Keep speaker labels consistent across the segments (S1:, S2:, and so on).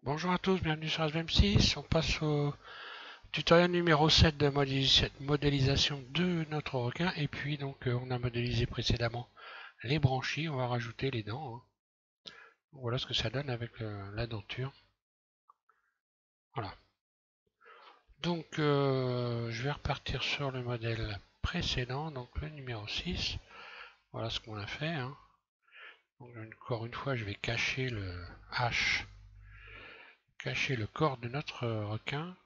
S1: Bonjour à tous, bienvenue sur SVM6. On passe au tutoriel numéro 7 de modélisation de notre requin. Et puis donc on a modélisé précédemment les branchies, on va rajouter les dents, hein. Voilà ce que ça donne avec la denture. Voilà. Donc je vais repartir sur le modèle précédent, donc le numéro 6. Voilà ce qu'on a fait, hein. Donc, encore une fois, je vais cacher le H, cacher le corps de notre requin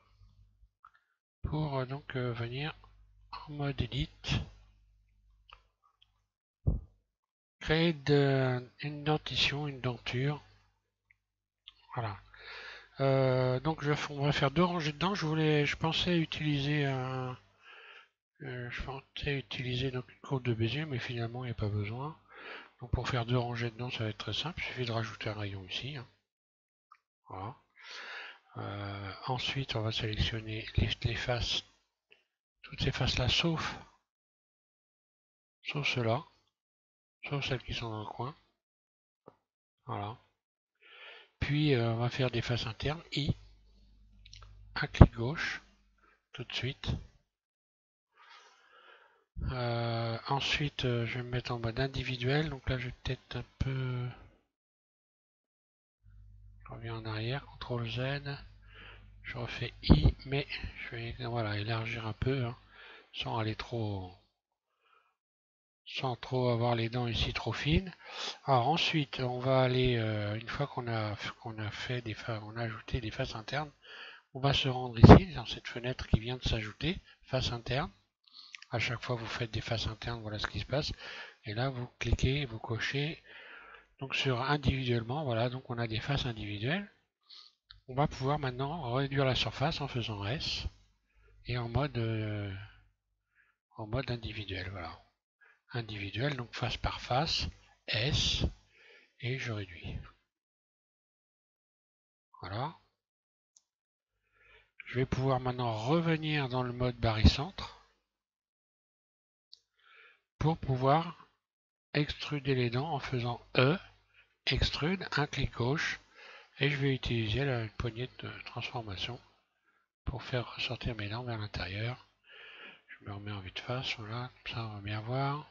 S1: pour donc venir en mode edit, créer une dentition, une denture. Voilà. Donc on va faire deux rangées de dents. Je pensais utiliser donc une courbe de Bézier, mais finalement il n'y a pas besoin. Donc pour faire deux rangées de dents, ça va être très simple. Il suffit de rajouter un rayon ici, hein. Voilà. Ensuite, on va sélectionner les faces, toutes ces faces-là, sauf ceux-là, sauf celles qui sont dans le coin. Voilà. Puis on va faire des faces internes. Un clic gauche, tout de suite. Ensuite, je vais me mettre en mode individuel. Donc là, je vais peut-être un peu... Je reviens en arrière, CTRL Z. Je refais I, mais je vais voilà, élargir un peu, hein, sans aller trop... sans trop avoir les dents ici trop fines. Alors ensuite, on va aller, une fois qu'on a fait on a ajouté des faces internes, on va se rendre ici, dans cette fenêtre qui vient de s'ajouter, face interne. À chaque fois que vous faites des faces internes, voilà ce qui se passe. Et là, vous cliquez, vous cochez. Donc sur individuellement, voilà, donc on a des faces individuelles. On va pouvoir maintenant réduire la surface en faisant S et en mode individuel, voilà. Individuel, donc face par face, S, et je réduis. Voilà. Je vais pouvoir maintenant revenir dans le mode barycentre pour pouvoir extruder les dents en faisant E, extrude, un clic gauche, et je vais utiliser une poignée de transformation pour faire ressortir mes dents vers l'intérieur. Je me remets en vue de face, voilà, comme ça on va bien voir.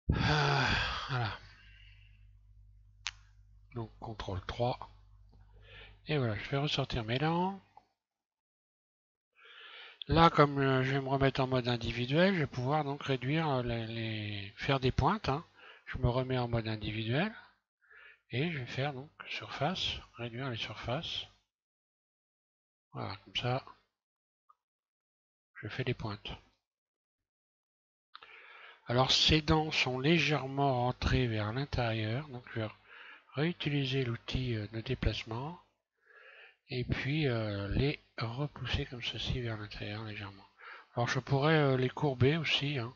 S1: Voilà. Donc CTRL 3. Et voilà, je fais ressortir mes dents. Là, comme je vais me remettre en mode individuel, je vais pouvoir donc réduire faire des pointes, hein. Je me remets en mode individuel. Et je vais faire donc surface, réduire les surfaces. Voilà, comme ça, je fais des pointes. Alors ces dents sont légèrement rentrées vers l'intérieur, donc je vais réutiliser l'outil de déplacement et puis les repousser comme ceci vers l'intérieur légèrement. Alors je pourrais les courber aussi, hein.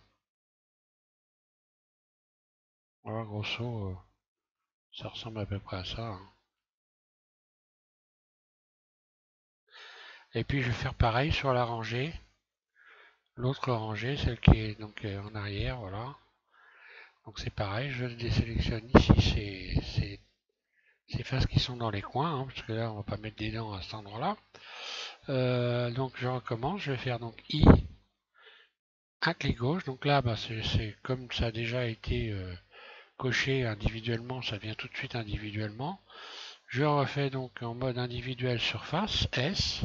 S1: Voilà, grosso, ça ressemble à peu près à ça, hein. Et puis je vais faire pareil sur la rangée, l'autre rangée, celle qui est donc en arrière, voilà. Donc c'est pareil, je désélectionne ici ces faces qui sont dans les coins, hein, parce que là on va pas mettre des dents à cet endroit-là. Donc je recommence, je vais faire donc I, un clic gauche. Donc là, bah, c'est comme ça a déjà été coché individuellement, ça vient tout de suite individuellement. Je refais donc en mode individuel surface, S,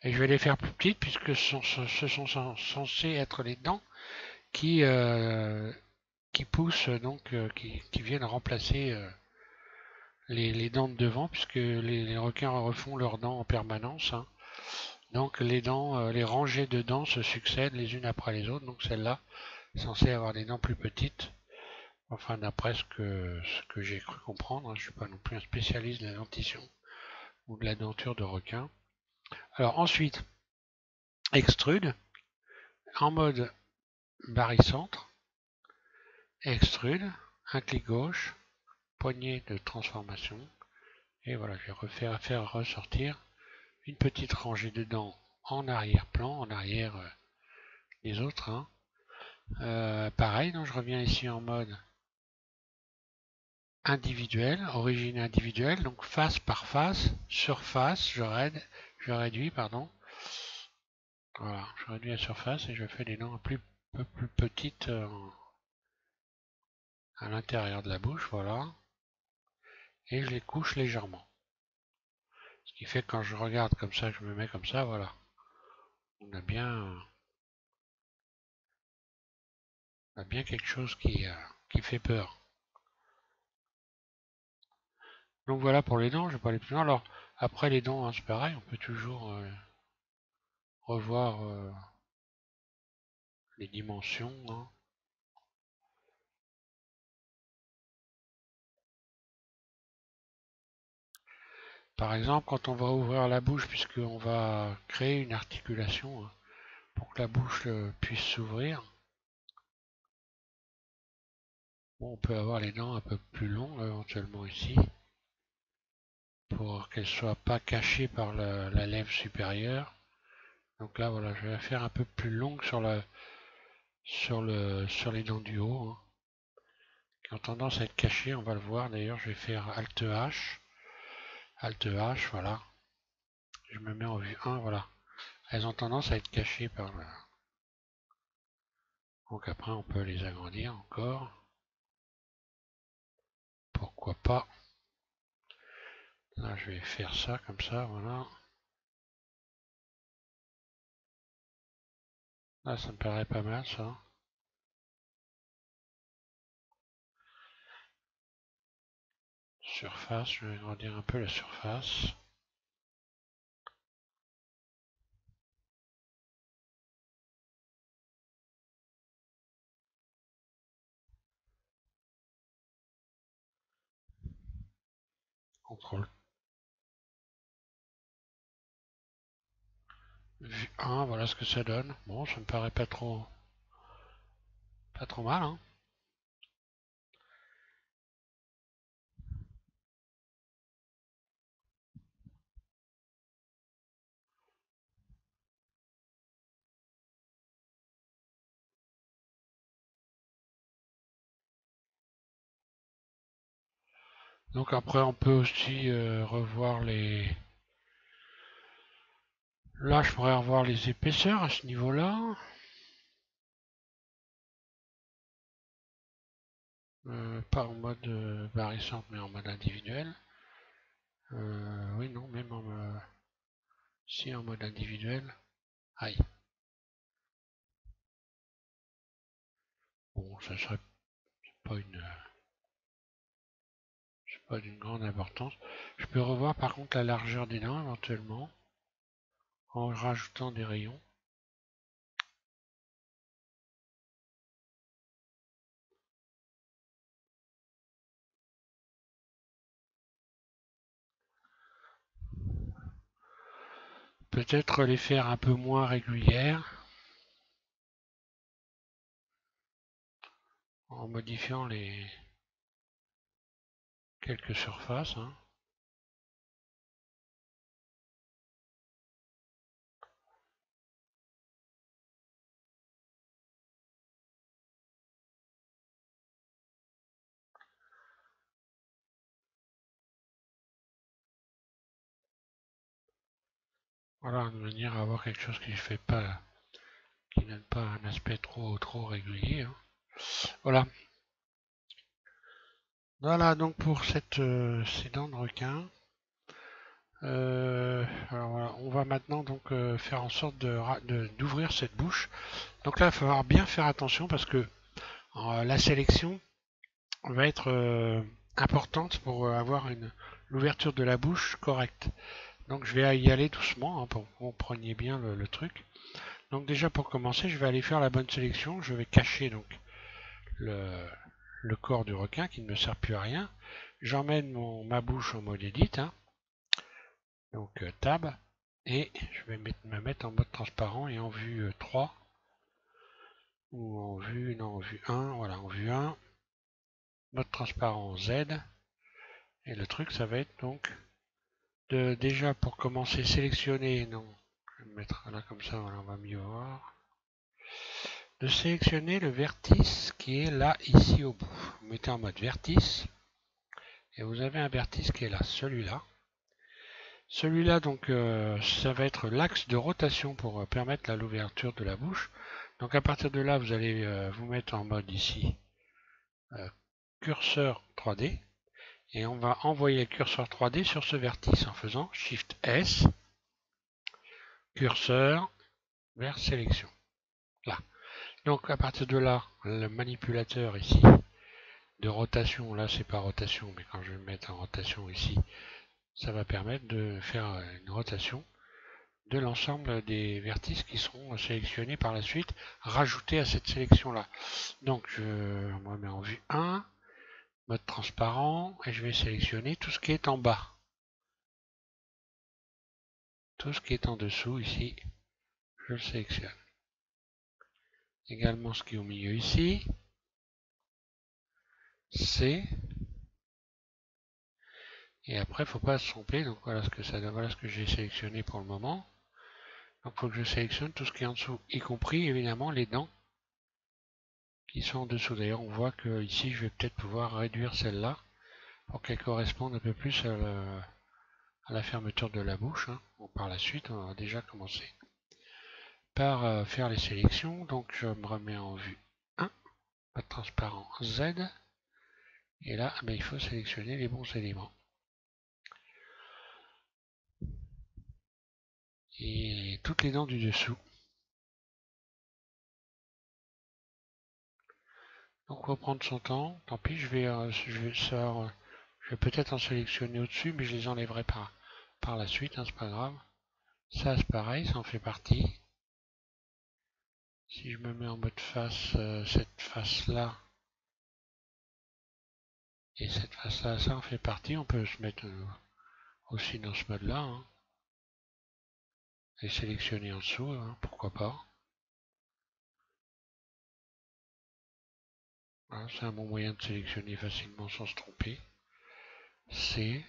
S1: et je vais les faire plus petites puisque ce sont censés être les dents qui, qui poussent, donc qui viennent remplacer les dents de devant, puisque les requins refont leurs dents en permanence, hein. Donc les dents, les rangées de dents se succèdent les unes après les autres. Donc celle-là est censée avoir des dents plus petites. Enfin, d'après ce que j'ai cru comprendre, hein, je ne suis pas non plus un spécialiste de la dentition ou de la denture de requin. Alors ensuite, extrude en mode barycentre, extrude, un clic gauche, poignée de transformation, et voilà, je vais faire ressortir une petite rangée de dents en arrière-plan, en arrière des autres, hein. Pareil, donc je reviens ici en mode individuelle, origine individuelle, donc face par face, surface, je réduis, pardon. Voilà, je réduis la surface et je fais des dents un peu plus petites à l'intérieur de la bouche, voilà. Et je les couche légèrement. Ce qui fait que quand je regarde comme ça, je me mets comme ça, voilà. On a bien quelque chose qui fait peur. Donc voilà pour les dents, je vais pas aller plus loin. Alors, après les dents, hein, c'est pareil, on peut toujours revoir les dimensions, hein. Par exemple, quand on va ouvrir la bouche, puisqu'on va créer une articulation hein, pour que la bouche puisse s'ouvrir, bon, on peut avoir les dents un peu plus longues éventuellement ici, pour qu'elles ne soient pas cachées par la lèvre supérieure. Donc là, voilà, je vais la faire un peu plus longue sur les dents du haut, hein, qui ont tendance à être cachées, on va le voir. D'ailleurs, je vais faire Alt H, voilà. Je me mets en vue 1, voilà. Elles ont tendance à être cachées par le... Donc après, on peut les agrandir encore. Pourquoi pas. Là, je vais faire ça comme ça, voilà. Là, ça me paraît pas mal, ça. Surface, je vais agrandir un peu la surface. Contrôle vue 1, voilà ce que ça donne. Bon, ça me paraît pas trop mal, hein. Donc après, on peut aussi revoir les... Là, je pourrais revoir les épaisseurs à ce niveau-là. Pas en mode barrissante, mais en mode individuel. Oui, non, même en si en mode individuel. Aïe. Bon, ça serait pas c'est pas d'une grande importance. Je peux revoir par contre la largeur des dents éventuellement en rajoutant des rayons. Peut-être les faire un peu moins régulières en modifiant les quelques surfaces, hein. Voilà, de manière à avoir quelque chose qui fait pas, qui donne pas un aspect trop régulier, hein. Voilà. Voilà donc pour ces dents de requin. Alors voilà, on va maintenant donc faire en sorte d'ouvrir cette bouche. Donc là, il va falloir bien faire attention parce que la sélection va être importante pour avoir l'ouverture de la bouche correcte. Donc je vais y aller doucement hein, pour que vous compreniez bien le truc. Donc déjà pour commencer, je vais aller faire la bonne sélection. Je vais cacher donc le, le corps du requin qui ne me sert plus à rien. J'emmène ma bouche en mode edit, hein. Donc tab, et je vais me mettre en mode transparent et en vue 3, ou en vue, non, en vue 1, voilà, en vue 1, mode transparent Z, et le truc ça va être donc de déjà pour commencer sélectionner, non, je vais me mettre là comme ça, voilà, on va mieux voir, de sélectionner le vertice qui est là ici au bout. Vous mettez en mode vertice, et vous avez un vertice qui est là, celui-là. Celui-là, donc, ça va être l'axe de rotation pour permettre l'ouverture de la bouche. Donc à partir de là, vous allez vous mettre en mode ici, curseur 3D, et on va envoyer le curseur 3D sur ce vertice en faisant Shift S, curseur vers sélection. Là. Donc à partir de là, le manipulateur ici de rotation, là c'est pas rotation, mais quand je vais me mettre en rotation ici, ça va permettre de faire une rotation de l'ensemble des vertices qui seront sélectionnés par la suite, rajoutés à cette sélection là. Donc je me remets en vue 1, mode transparent, et je vais sélectionner tout ce qui est en bas. Tout ce qui est en dessous ici, je le sélectionne. Également ce qui est au milieu ici, C. Et après, il ne faut pas se tromper, donc voilà ce que ça donne, voilà ce que j'ai sélectionné pour le moment. Donc il faut que je sélectionne tout ce qui est en dessous, y compris évidemment les dents qui sont en dessous. D'ailleurs, on voit que ici, je vais peut-être pouvoir réduire celle-là pour qu'elle corresponde un peu plus à la fermeture de la bouche. Hein. Bon, par la suite, on va déjà commencer par faire les sélections. Donc je me remets en vue 1, mode transparent Z. Et là, ben, il faut sélectionner les bons éléments. Et toutes les dents du dessous. Donc on va prendre son temps. Tant pis, je vais peut-être en sélectionner au-dessus, mais je les enlèverai par la suite, hein, c'est pas grave. Ça c'est pareil, ça en fait partie. Si je me mets en mode face, cette face-là et cette face-là, ça en fait partie. On peut se mettre aussi dans ce mode-là. Hein, et sélectionner en dessous, hein, pourquoi pas. Voilà, c'est un bon moyen de sélectionner facilement sans se tromper. C.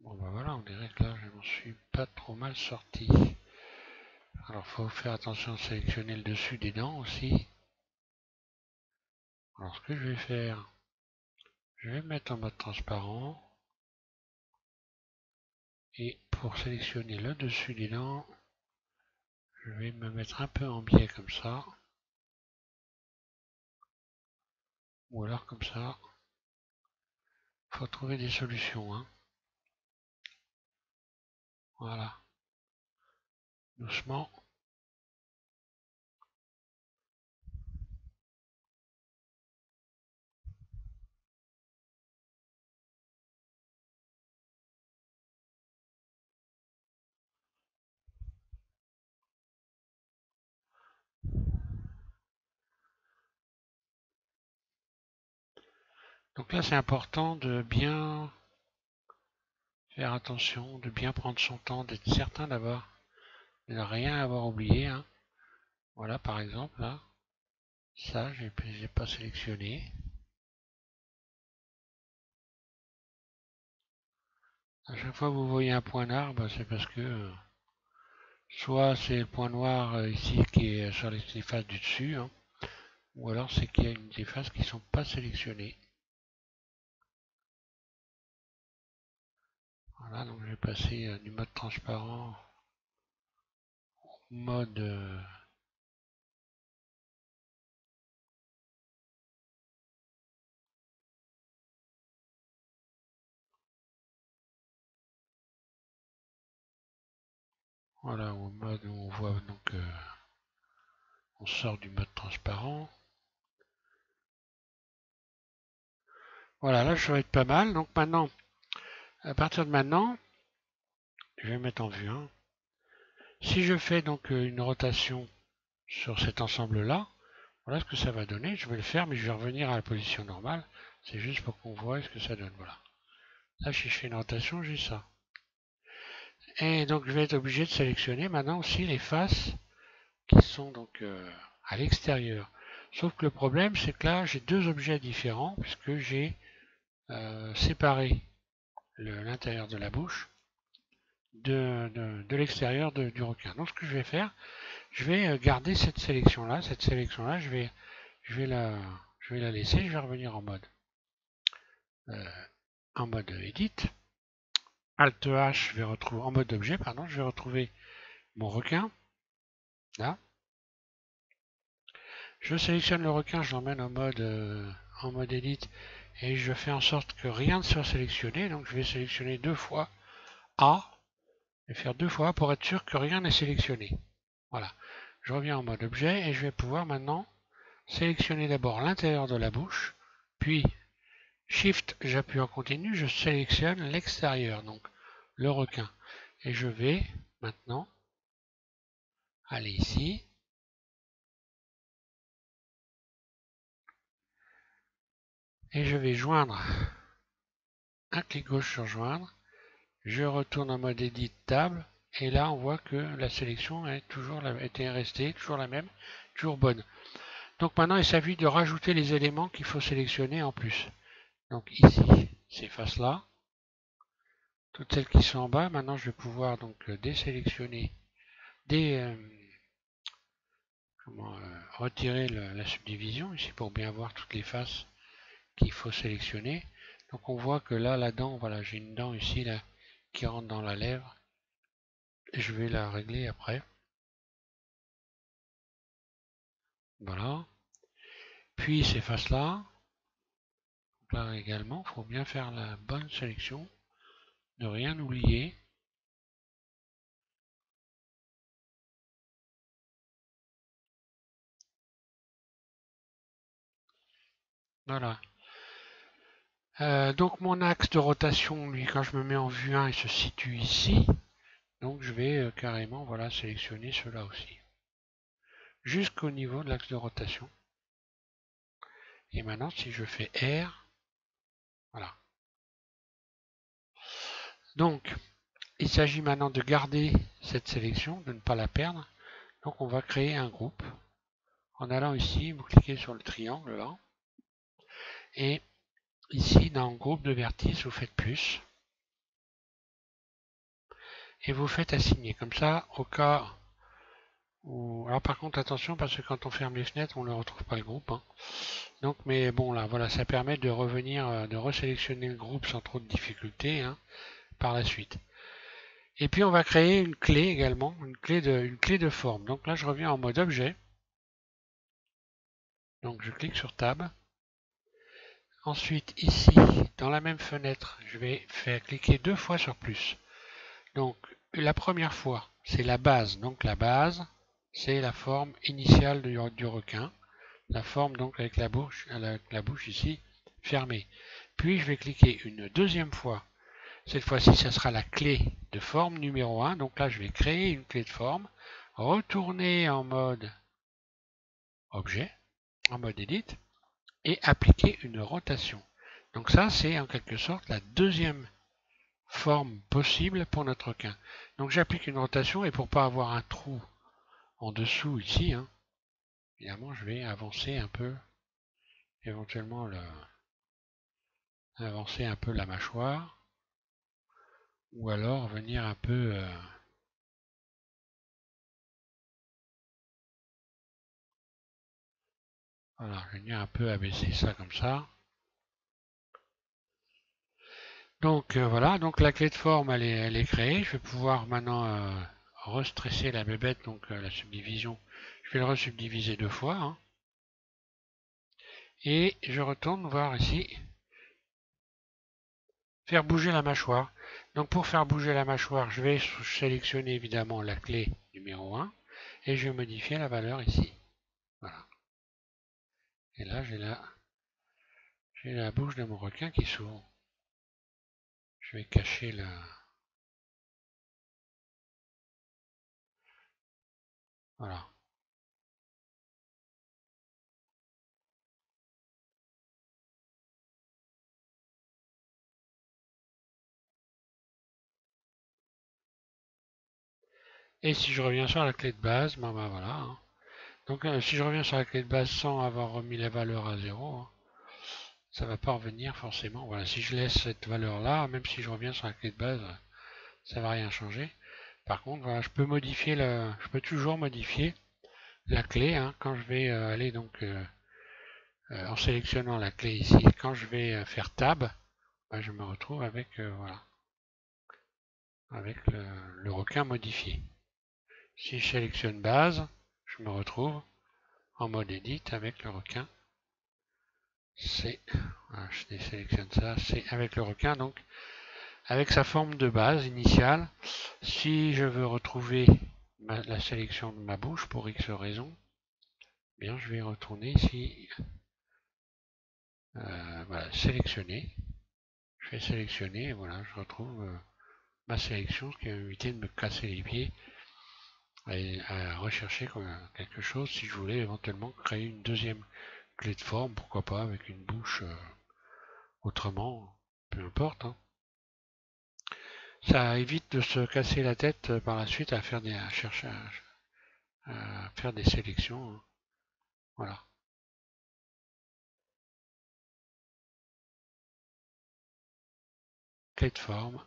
S1: Bon ben voilà, on dirait que là je m'en suis pas trop mal sorti. Alors il faut faire attention à sélectionner le dessus des dents aussi. Alors ce que je vais faire, je vais me mettre en mode transparent. Et pour sélectionner le dessus des dents, je vais me mettre un peu en biais comme ça. Ou alors comme ça. Il faut trouver des solutions. Hein. Voilà. Doucement. Donc là c'est important de bien faire attention, de bien prendre son temps, d'être certain d'abord, de ne rien avoir oublié. Hein. Voilà par exemple là. Ça, j'ai pas sélectionné. À chaque fois que vous voyez un point noir, bah, c'est parce que soit c'est le point noir ici qui est sur les faces du dessus, hein, ou alors c'est qu'il y a des faces qui ne sont pas sélectionnées. Voilà, donc je vais passer du mode transparent au mode voilà, au mode où on voit donc on sort du mode transparent. Voilà, là ça va être pas mal. Donc maintenant, à partir de maintenant, je vais mettre en vue 1. Si je fais donc une rotation sur cet ensemble-là, voilà ce que ça va donner. Je vais le faire, mais je vais revenir à la position normale. C'est juste pour qu'on voit ce que ça donne. Voilà. Là, si je fais une rotation, j'ai ça. Et donc, je vais être obligé de sélectionner maintenant aussi les faces qui sont donc à l'extérieur. Sauf que le problème, c'est que là, j'ai deux objets différents puisque j'ai séparé l'intérieur de la bouche de l'extérieur du requin. Donc, ce que je vais faire, je vais garder cette sélection-là. Cette sélection-là, je vais je vais la laisser, je vais revenir en mode edit. Alt H, je vais retrouver en mode objet, pardon, je vais retrouver mon requin. Là. Je sélectionne le requin, je l'emmène en mode edit et je fais en sorte que rien ne soit sélectionné. Donc je vais sélectionner 2 fois A et faire 2 fois pour être sûr que rien n'est sélectionné. Voilà. Je reviens en mode objet et je vais pouvoir maintenant sélectionner d'abord l'intérieur de la bouche, puis Shift, j'appuie en continu, je sélectionne l'extérieur, donc le requin. Et je vais maintenant aller ici. Et je vais joindre un clic gauche sur joindre. Je retourne en mode edit table. Et là, on voit que la sélection était restée toujours la même, toujours bonne. Donc maintenant, il s'agit de rajouter les éléments qu'il faut sélectionner en plus. Donc ici, ces faces-là. Toutes celles qui sont en bas, maintenant je vais pouvoir donc désélectionner, retirer la subdivision ici pour bien voir toutes les faces qu'il faut sélectionner. Donc on voit que là, la dent, voilà, j'ai une dent ici là qui rentre dans la lèvre. Et je vais la régler après. Voilà. Puis ces faces-là. Là également, il faut bien faire la bonne sélection, ne rien oublier. Voilà. Donc mon axe de rotation, lui, quand je me mets en vue 1, il se situe ici. Donc je vais carrément voilà, sélectionner cela aussi. Jusqu'au niveau de l'axe de rotation. Et maintenant, si je fais R, voilà. Donc, il s'agit maintenant de garder cette sélection, de ne pas la perdre. Donc on va créer un groupe. En allant ici, vous cliquez sur le triangle là. Et ici, dans le groupe de vertices, vous faites plus. Et vous faites assigner. Comme ça, au cas où... Alors par contre, attention, parce que quand on ferme les fenêtres, on ne retrouve pas le groupe. Hein. Donc, mais bon, là, voilà, ça permet de revenir, de resélectionner le groupe sans trop de difficultés hein, par la suite. Et puis, on va créer une clé également, une clé de forme. Donc là, je reviens en mode objet. Donc, je clique sur Tab. Ensuite, ici, dans la même fenêtre, je vais faire cliquer 2 fois sur plus. Donc, la première fois, c'est la base. Donc, la base, c'est la forme initiale du requin. La forme, donc, avec la bouche ici, fermée. Puis, je vais cliquer une deuxième fois. Cette fois-ci, ça sera la clé de forme numéro 1. Donc là, je vais créer une clé de forme, retourner en mode objet, en mode edit, et appliquer une rotation. Donc ça, c'est en quelque sorte la deuxième forme possible pour notre requin. Donc j'applique une rotation et pour pas avoir un trou en dessous ici, hein, évidemment, je vais avancer un peu, éventuellement avancer un peu la mâchoire, ou alors venir un peu voilà, venir un peu abaisser ça comme ça. Donc voilà, donc la clé de forme elle est créée. Je vais pouvoir maintenant restresser la bébête, donc la subdivision. Je vais le resubdiviser 2 fois. Hein. Et je retourne voir ici, faire bouger la mâchoire. Donc pour faire bouger la mâchoire, je vais sélectionner évidemment la clé numéro 1 et je vais modifier la valeur ici. Voilà. Et là j'ai la bouche de mon requin qui s'ouvre. Je vais cacher la... Voilà. Et si je reviens sur la clé de base, ben voilà. Hein. Donc si je reviens sur la clé de base sans avoir remis la valeur à 0, hein, ça ne va pas revenir forcément. Voilà, si je laisse cette valeur là, même si je reviens sur la clé de base, ça ne va rien changer. Par contre, voilà, je peux toujours modifier la clé hein, quand je vais aller donc en sélectionnant la clé ici, quand je vais faire Tab, ben, je me retrouve avec, voilà, avec le requin modifié. Si je sélectionne base, je me retrouve en mode Edit avec le requin. Voilà, je désélectionne ça, c'est avec le requin, donc avec sa forme de base initiale. Si je veux retrouver la sélection de ma bouche pour X raison, bien je vais retourner ici, voilà, sélectionner. Je vais sélectionner et voilà, je retrouve ma sélection, ce qui va m'éviter de me casser les pieds et à rechercher quelque chose si je voulais éventuellement créer une deuxième clé de forme, pourquoi pas avec une bouche autrement, peu importe. Hein. Ça évite de se casser la tête par la suite à faire à chercher à faire des sélections. Hein. Voilà. Clé de forme.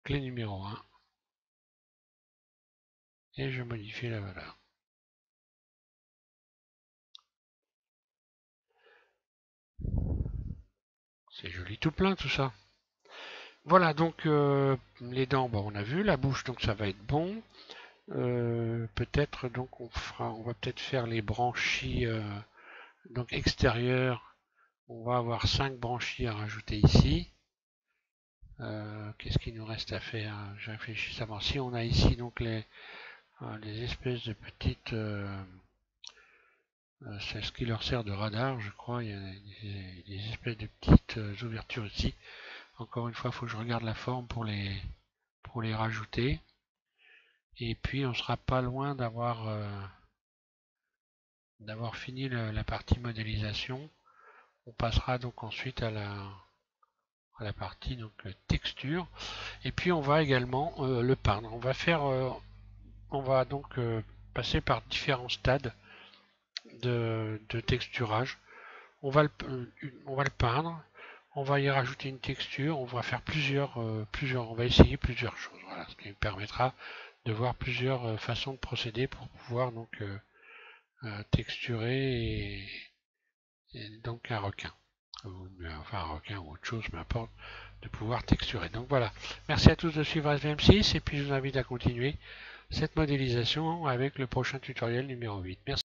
S1: Clé numéro 1. Et je modifie la valeur. C'est joli tout plein tout ça. Voilà, donc les dents, bon, on a vu, la bouche, donc ça va être bon. Peut-être donc on va peut-être faire les branchies donc extérieures. On va avoir 5 branchies à rajouter ici. Qu'est-ce qu'il nous reste à faire? Je réfléchis savoir si on a ici donc les espèces de petites c'est ce qui leur sert de radar, je crois. Il y a des espèces de petites ouvertures ici. Encore une fois, il faut que je regarde la forme pour les rajouter. Et puis, on sera pas loin d'avoir fini la partie modélisation. On passera donc ensuite à la partie donc texture. Et puis, on va également le peindre. On va donc passer par différents stades de texturage. On va le peindre, on va y rajouter une texture, on va faire on va essayer plusieurs choses. Voilà, ce qui me permettra de voir plusieurs façons de procéder pour pouvoir donc texturer donc un requin. Enfin un requin ou autre chose, peu importe, de pouvoir texturer. Donc voilà, merci à tous de suivre SVM6 et puis je vous invite à continuer cette modélisation avec le prochain tutoriel numéro 8. Merci.